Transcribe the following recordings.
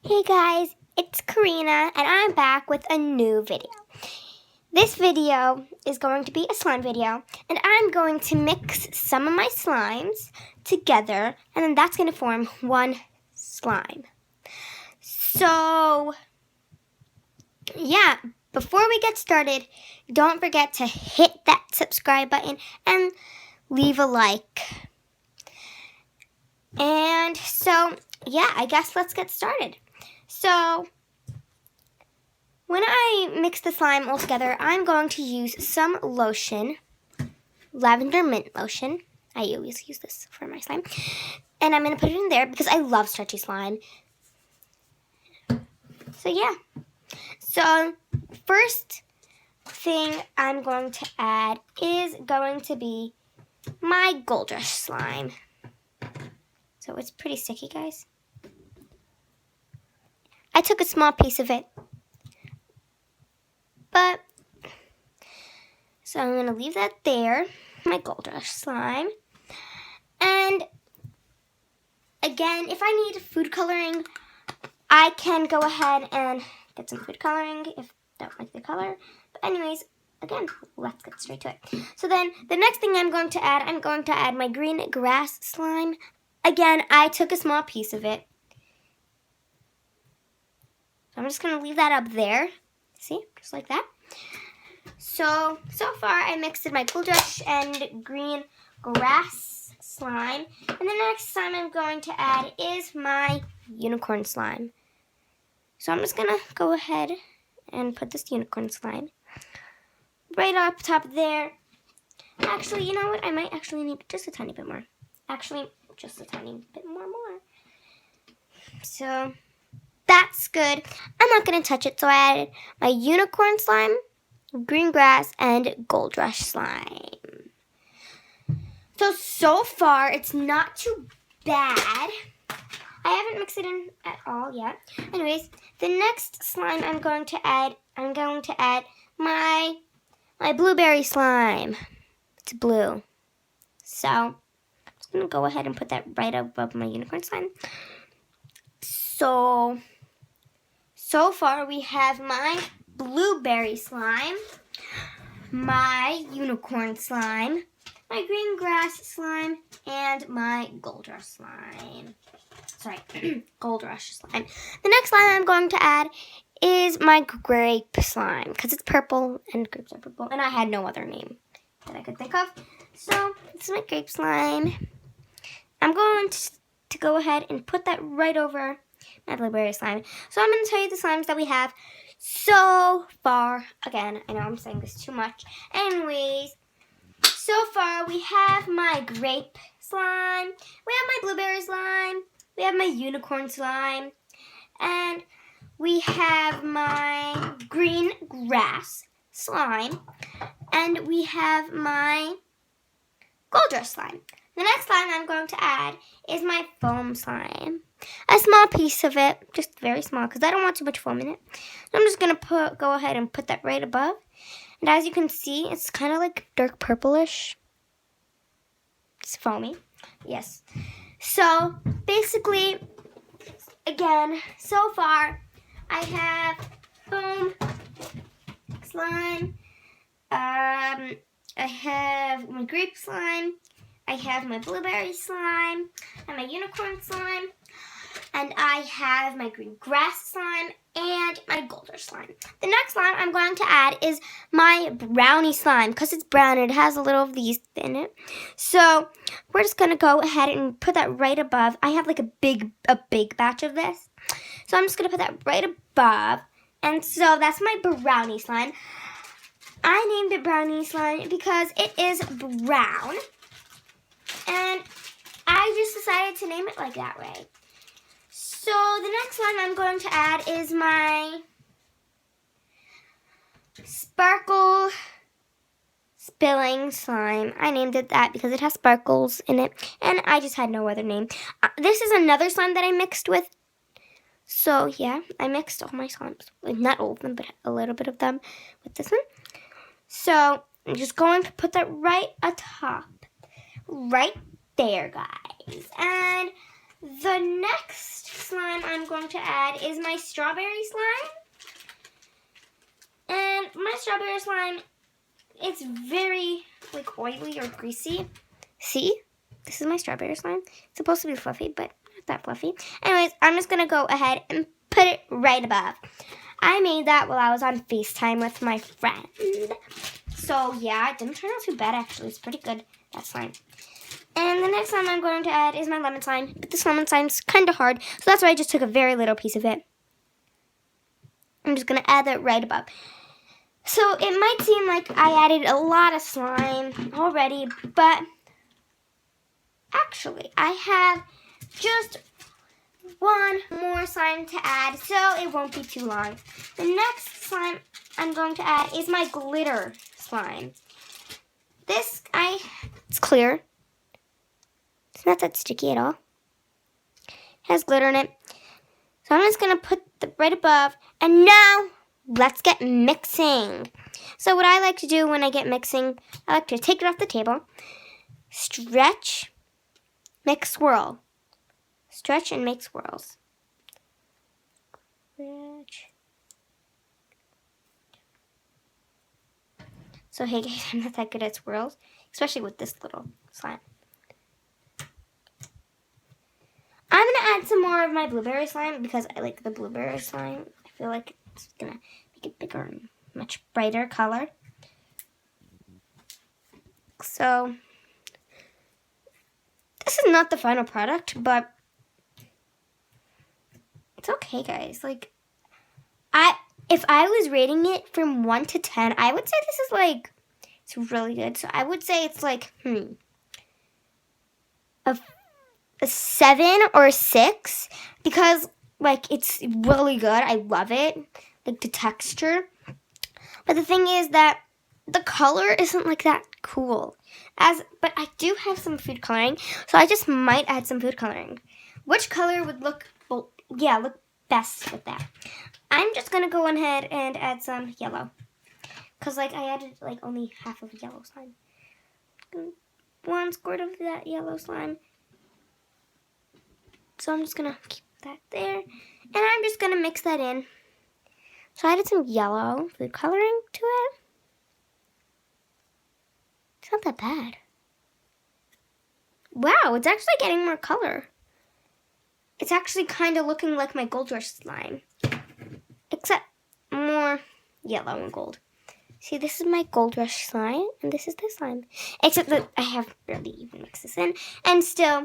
Hey guys, it's Karina and I'm back with a new video. This video is going to be a slime video and I'm going to mix some of my slimes together and then that's going to form one slime. So, yeah, before we get started, don't forget to hit that subscribe button and leave a like. And so, yeah, I guess let's get started. So, when I mix the slime all together, I'm going to use some lotion, lavender mint lotion. I always use this for my slime. And I'm going to put it in there because I love stretchy slime. So yeah. So first thing I'm going to add is going to be my Gold Rush slime. So it's pretty sticky, guys. I took a small piece of it. So I'm going to leave that there, my Gold Rush slime. And again, if I need food coloring, I can go ahead and get some food coloring if I don't like the color. But anyways, again, let's get straight to it. So then the next thing I'm going to add my green grass slime. Again, I took a small piece of it. So I'm just going to leave that up there. See, just like that. So far I mixed my Gold Rush and green grass slime. And the next slime I'm going to add is my unicorn slime. So I'm just going to go ahead and put this unicorn slime right up top there. Actually, you know what? I might actually need just a tiny bit more. Actually, just a tiny bit more. So that's good. I'm not going to touch it. So I added my unicorn slime, green grass, and Gold Rush slime. So far, it's not too bad. I haven't mixed it in at all yet. Anyways, the next slime I'm going to add my blueberry slime. It's blue. So, I'm just going to go ahead and put that right above my unicorn slime. So far we have my blueberry slime, my unicorn slime, my green grass slime, and my Gold Rush slime. Gold Rush slime. The next slime I'm going to add is my grape slime because it's purple and grapes are purple, and I had no other name that I could think of. So this is my grape slime. I'm going to go ahead and put that right over my blueberry slime. So I'm going to tell you the slimes that we have so far. Again, I know I'm saying this too much. Anyways, so far we have my grape slime, we have my blueberry slime, we have my unicorn slime, and we have my green grass slime, and we have my Gold Rush slime. The next slime I'm going to add is my foam slime. A small piece of it, just very small, because I don't want too much foam in it. I'm just going to go ahead and put that right above. And as you can see, it's kind of like dark purplish. It's foamy. Yes. So, basically, again, so far, I have foam, slime, I have my grape slime, I have my blueberry slime, and my unicorn slime, and I have my green grass slime, and my Gold Rush slime. The next slime I'm going to add is my brownie slime, because it's brown and it has a little of these in it. So we're just going to go ahead and put that right above. I have like a big batch of this. So I'm just going to put that right above. And so that's my brownie slime. I named it brownie slime because it is brown. And I just decided to name it like that way. So the next slime I'm going to add is my sparkle spilling slime. I named it that because it has sparkles in it, and I just had no other name. This is another slime that I mixed with. So yeah, I mixed all my slimes. Like, not all of them, but a little bit of them with this one. So I'm just going to put that right atop. Right there, guys. And the next slime I'm going to add is my strawberry slime. And my strawberry slime, it's very like oily or greasy. See? This is my strawberry slime. It's supposed to be fluffy, but not that fluffy. Anyways, I'm just going to go ahead and put it right above. I made that while I was on FaceTime with my friend. So yeah, it didn't turn out too bad actually. It's pretty good, that slime. And the next slime I'm going to add is my lemon slime. But this lemon slime's kind of hard, so that's why I just took a very little piece of it. I'm just going to add that right above. So it might seem like I added a lot of slime already, but actually I have just one more slime to add, so it won't be too long. The next slime I'm going to add is my glitter slime. It's clear. It's not that sticky at all. It has glitter in it. So I'm just going to put it right above. And now, let's get mixing. So what I like to do when I get mixing, I like to take it off the table, stretch, make swirl. Stretch and make swirls. Stretch. So hey guys, I'm not that good at swirls, especially with this little slime. I'm going to add some more of my blueberry slime because I like the blueberry slime. I feel like it's going to make it bigger and much brighter color. So, this is not the final product, but it's okay, guys. Like, if I was rating it from 1 to 10, I would say this is like, it's really good. So I would say it's like, a 7 or 6 because like it's really good. I love it, like the texture. But the thing is that the color isn't like that cool. But I do have some food coloring, so I just might add some food coloring. Which color would look best with that? I'm just gonna go ahead and add some yellow, cause like I added like only half of yellow slime. 1 squirt of that yellow slime. So I'm just gonna keep that there, and I'm just gonna mix that in. So I added some yellow food coloring to it. It's not that bad. Wow, it's actually getting more color. It's actually kind of looking like my Gold Rush slime, except more yellow and gold. See, this is my Gold Rush slime, and this is the slime. Except that I have barely even mixed this in, and still,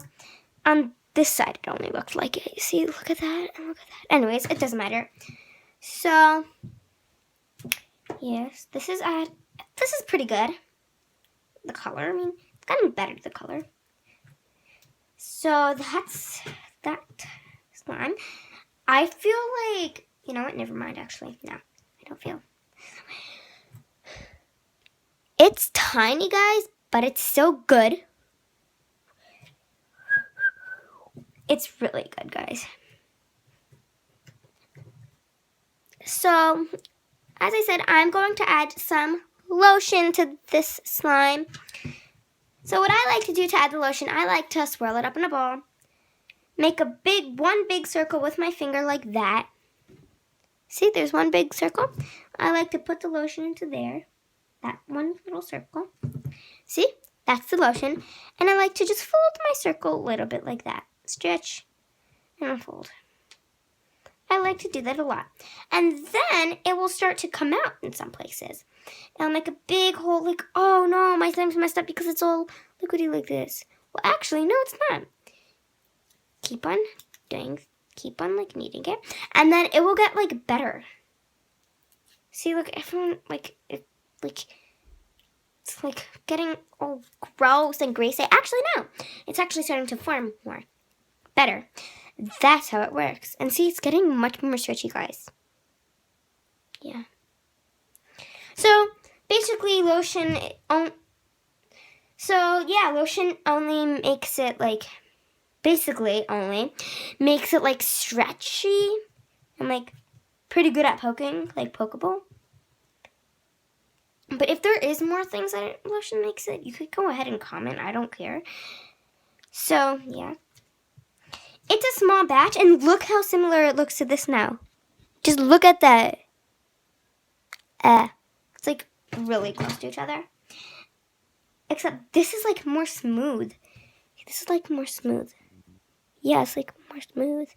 on this side, it only looked like it. See, look at that, and look at that. Anyways, it doesn't matter. So, yes, this is pretty good. The color, I mean, it's gotten better, the color. So, that's that slime. I feel like, you know what, never mind, actually. No, I don't feel. It's tiny, guys, but it's so good. It's really good, guys. So, as I said, I'm going to add some lotion to this slime. So what I like to do to add the lotion, I like to swirl it up in a ball. Make one big circle with my finger like that. See, there's one big circle. I like to put the lotion into there. That one little circle. See, that's the lotion. And I like to just fold my circle a little bit like that. Stretch and unfold. I like to do that a lot. And then it will start to come out in some places. It'll make a big hole like, oh no, my slime's messed up because it's all liquidy like this. Well, actually, no, it's not. Keep on like kneading it. And then it will get like better. See, look, everyone, it's like getting all gross and greasy. Actually, no. It's actually starting to form more. Better. That's how it works. And see, it's getting much more stretchy, guys. Yeah. So, basically, lotion only makes it, like, basically only makes it, like, stretchy and, like, pretty good at poking, like, pokeable. But if there is more things that lotion makes it, you could go ahead and comment. I don't care. So, yeah. it's a small batch, and look how similar it looks to this now. Just look at that. It's like really close to each other. Except this is like more smooth. This is like more smooth. Yeah, it's like more smooth.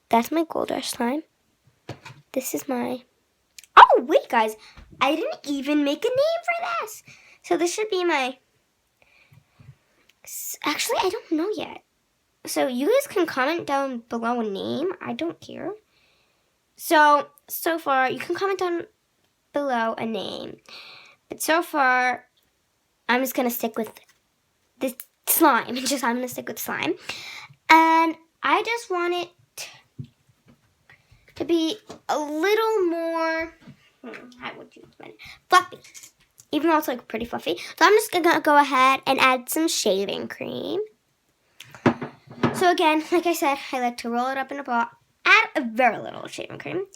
That's my Gold Rush slime. This is my... Oh, wait, guys. I didn't even make a name for this. So this should be my... Actually, I don't know yet. So you guys can comment down below a name. I don't care. So far, you can comment down below a name. But so far, I'm just going to stick with this slime. I'm going to stick with slime. And I just want it to be a little more, how would you explain it? Fluffy. Even though it's like pretty fluffy. So I'm just going to go ahead and add some shaving cream. So again, like I said, I like to roll it up in a ball. Add a very little shaving cream.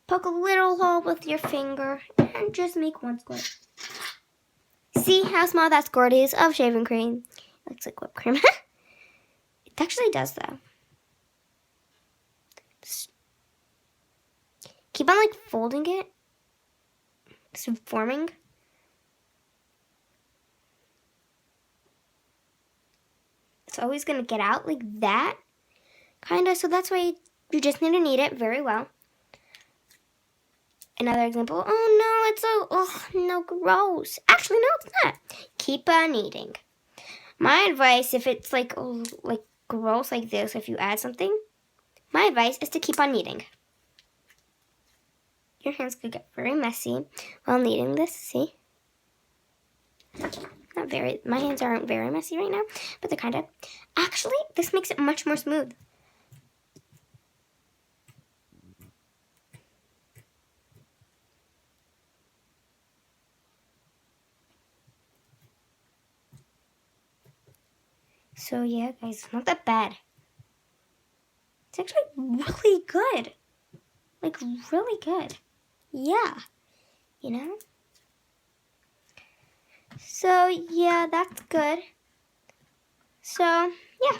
Poke a little hole with your finger and just make one squirt. See how small that squirt is of shaving cream? It looks like whipped cream. It actually does though. Just keep on like folding it. Just forming. It's always going to get out like that. Kind of. So that's why you just need to knead it very well. Another example. Oh no, it's so, oh no, gross. Actually, no, it's not. Keep on kneading. My advice, if it's like gross like this, if you add something, my advice is to keep on kneading. Your hands could get very messy while kneading this. See? Not very. My hands aren't very messy right now, but they're kind of. Actually, this makes it much more smooth. So yeah, guys, not that bad. It's actually really good. Like, really good. Yeah. You know? So, yeah, that's good. So, yeah.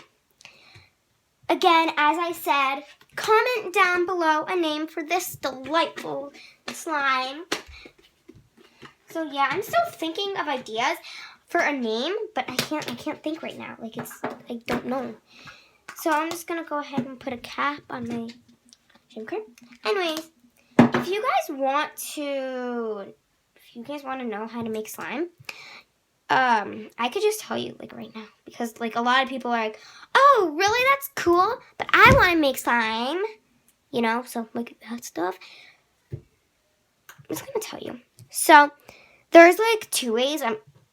Again, as I said, comment down below a name for this delightful slime. So, yeah, I'm still thinking of ideas for a name, but I can't think right now. Like, I don't know. So I'm just going to go ahead and put a cap on my shaving cream. Anyways, if you guys want to know how to make slime, I could just tell you like right now, because like a lot of people are like, oh, really? That's cool, but I want to make slime, you know, so like that stuff. I'm just going to tell you. So there's like 2 ways.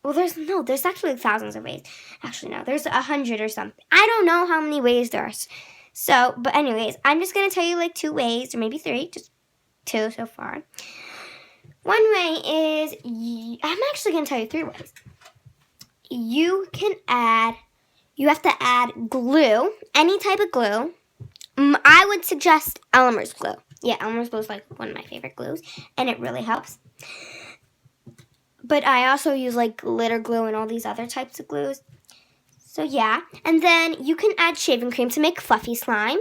There's actually thousands of ways. Actually, no, there's 100 or something. I don't know how many ways there are. So, but anyways, I'm just going to tell you like 2 ways, or maybe 3, just 2 so far. One way is, I'm actually going to tell you 3 ways. You have to add glue, any type of glue. I would suggest Elmer's glue. Yeah, Elmer's glue is like one of my favorite glues, and it really helps. But I also use like glitter glue and all these other types of glues. So yeah, and then you can add shaving cream to make fluffy slime.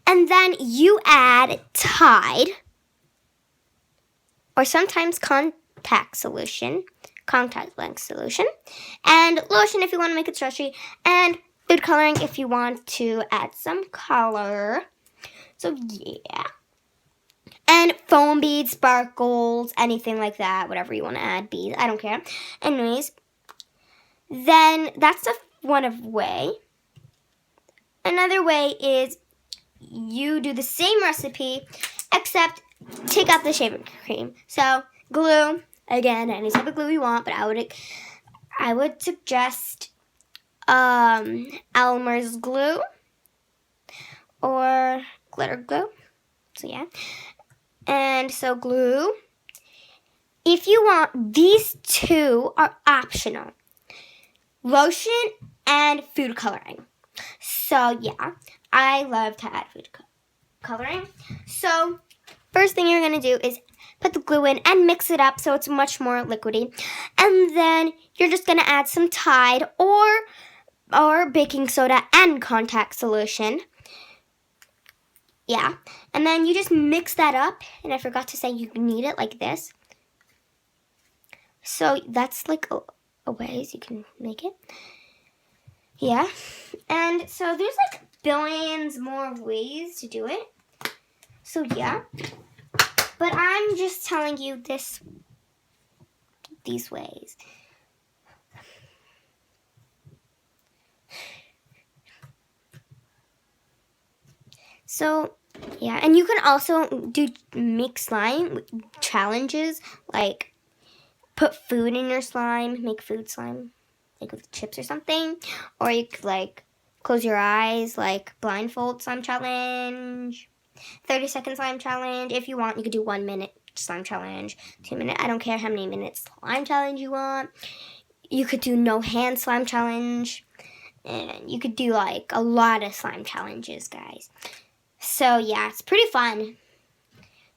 And then you add Tide, or sometimes contact lens solution, and lotion if you want to make it stretchy, and food coloring if you want to add some color. So yeah. And foam beads, sparkles, anything like that, whatever you want to add, beads, I don't care. Anyways, then that's one way. Another way is you do the same recipe, except take out the shaving cream. So glue, again, any type of glue you want, but I would suggest Elmer's glue or glitter glue. So yeah. And so glue. If you want, these 2 are optional. Lotion and food coloring. So yeah, I love to add food coloring. So first thing you're going to do is put the glue in and mix it up so it's much more liquidy. And then you're just going to add some Tide or or baking soda and contact solution. Yeah, and then you just mix that up, and I forgot to say you knead it like this. So that's like a ways you can make it. Yeah, and so there's like billions more ways to do it. So yeah, but I'm just telling you these ways. So yeah, and you can also do make slime challenges, like put food in your slime, make food slime, like with chips or something. Or you could like close your eyes, like blindfold slime challenge, 30-second slime challenge. If you want, you could do 1 minute slime challenge, 2 minute. I don't care how many minutes slime challenge you want. You could do no hand slime challenge. And you could do like a lot of slime challenges, guys. So yeah, it's pretty fun.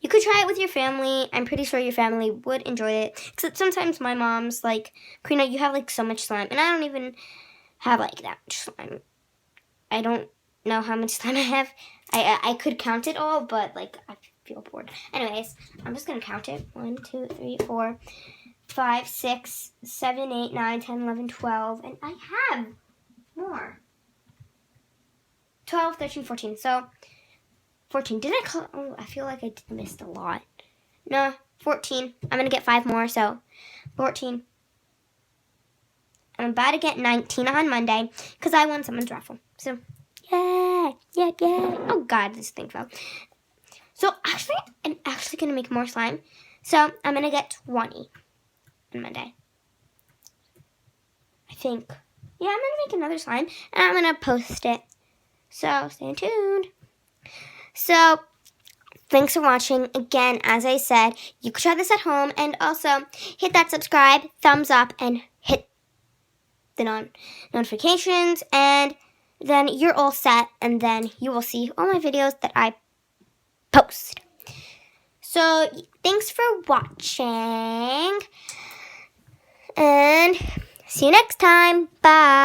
You could try it with your family. I'm pretty sure your family would enjoy it. Except sometimes my mom's like, Karina, you have like so much slime. And I don't even have like that much slime. I don't know how much slime I have. I could count it all, but like I feel bored. Anyways, I'm just going to count it. 1, 2, 3, 4, 5, 6, 7, 8, 9, 10, 11, 12. And I have more. 12, 13, 14. So 14. Did I call? Oh, I feel like I missed a lot. No, 14. I'm going to get 5 more, so 14. I'm about to get 19 on Monday because I won someone's raffle. So, yeah. Oh, God, this thing fell. So, actually, I'm actually going to make more slime. So, I'm going to get 20 on Monday. I think. Yeah, I'm going to make another slime, and I'm going to post it. So, stay tuned. So, thanks for watching. Again, as I said, you can try this at home. And also, hit that subscribe, thumbs up, and hit the notifications. And then you're all set. And then you will see all my videos that I post. So, thanks for watching. And see you next time. Bye.